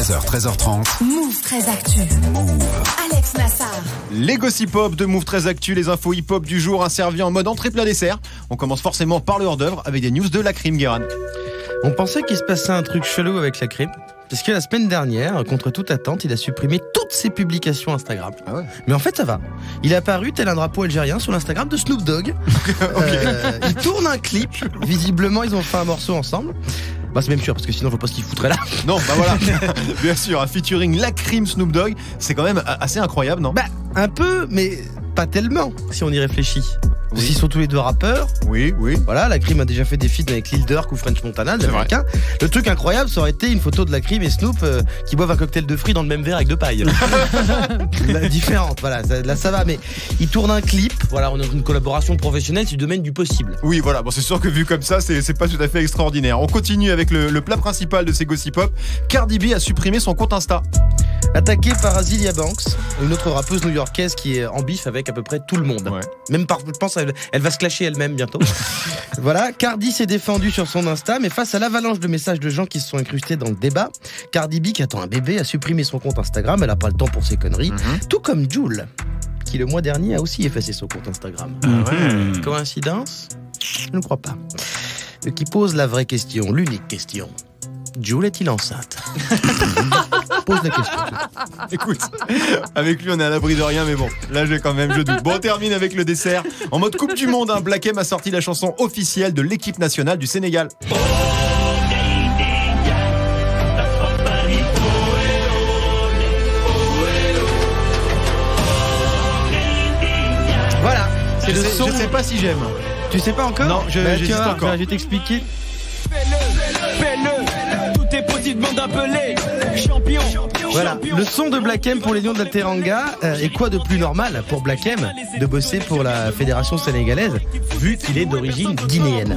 13h, 13h30. Move 13 Actu. Move. Alex Nassar. Les gossip hop de Move 13 Actu, les infos hip-hop du jour, servi en mode entrée plat dessert. On commence forcément par le hors-d'œuvre avec des news de la crime, Guérin. On pensait qu'il se passait un truc chelou avec la crime, puisque la semaine dernière, contre toute attente, il a supprimé toutes ses publications Instagram. Ah ouais. Mais en fait, ça va. Il est apparu tel un drapeau algérien sur l'Instagram de Snoop Dogg. Il tourne un clip. Visiblement, ils ont fait un morceau ensemble. Bah, c'est même sûr, parce que sinon, je vois pas ce qu'il foutrait là. Non, bah voilà. Bien sûr, un featuring La Crime Snoop Dogg, c'est quand même assez incroyable, non? Bah, un peu, mais pas tellement, si on y réfléchit. Oui. Ils sont tous les deux rappeurs. Oui. Voilà, La Crime a déjà fait des feats avec Lil Durk ou French Montana, des Américains. Le truc incroyable, ça aurait été une photo de La Crime et Snoop qui boivent un cocktail de fruits dans le même verre avec de paille. Différente, voilà, là ça va, mais ils tournent un clip. Voilà, on a une collaboration professionnelle, c'est du domaine du possible. Oui, voilà, bon, c'est sûr que vu comme ça, c'est pas tout à fait extraordinaire. On continue avec le plat principal de ces gossip hop. Cardi B a supprimé son compte Insta. Attaquée par Azealia Banks, une autre rappeuse new-yorkaise qui est en bif avec à peu près tout le monde. Ouais. Même je pense elle va se clasher elle-même bientôt. Voilà, Cardi s'est défendue sur son Insta, mais face à l'avalanche de messages de gens qui se sont incrustés dans le débat, Cardi B, qui attend un bébé, a supprimé son compte Instagram. Elle a pas le temps pour ses conneries. Tout comme Jul, qui le mois dernier a aussi effacé son compte Instagram. Coïncidence? Je ne crois pas. Qui pose la vraie question, l'unique question. Jul est-il enceinte? Pose la question. Écoute, avec lui on est à l'abri de rien, mais bon, là je doute. Bon, on termine avec le dessert. En mode Coupe du Monde, Black M a sorti la chanson officielle de l'équipe nationale du Sénégal. Voilà, c'est le son. Je sais pas si j'aime. Tu sais pas encore? Non, j'hésite encore. Je vais t'expliquer. Tout est possible d'appeler champion. Voilà, le son de Black M pour les Lions de la Teranga. Et quoi de plus normal pour Black M de bosser pour la fédération sénégalaise, vu qu'il est d'origine guinéenne.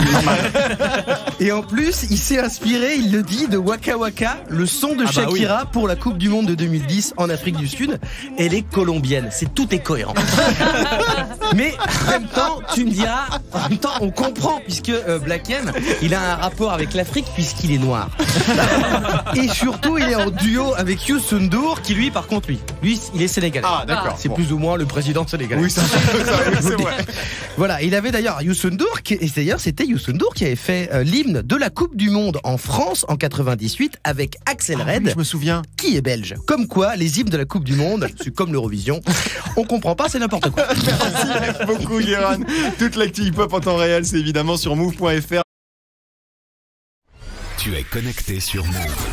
Et en plus, il s'est inspiré, il le dit, de Waka Waka, le son de Shakira pour la Coupe du Monde de 2010 en Afrique du Sud. Elle est colombienne, tout est cohérent. Mais en même temps, tu me diras, en même temps, on comprend, puisque Black M, il a un rapport avec l'Afrique puisqu'il est noir. Et surtout, il est en duo avec Youssou N'Dour, qui lui, par contre, lui, il est sénégalais. Ah, d'accord. C'est plus ou moins le président sénégalais. Oui, c'est vrai. Voilà, il avait d'ailleurs Youssou N'Dour, et d'ailleurs c'était Youssou N'Dour qui avait fait l'hymne de la Coupe du Monde en France en 98 avec Axel Red. Oui, je me souviens. Qui est belge. Comme quoi, les hymnes de la Coupe du Monde, c'est comme l'Eurovision, on comprend pas, c'est n'importe quoi. Merci beaucoup, Guérin. Toute l'actu hip-hop en temps réel, c'est évidemment sur move.fr. Tu es connecté sur Move.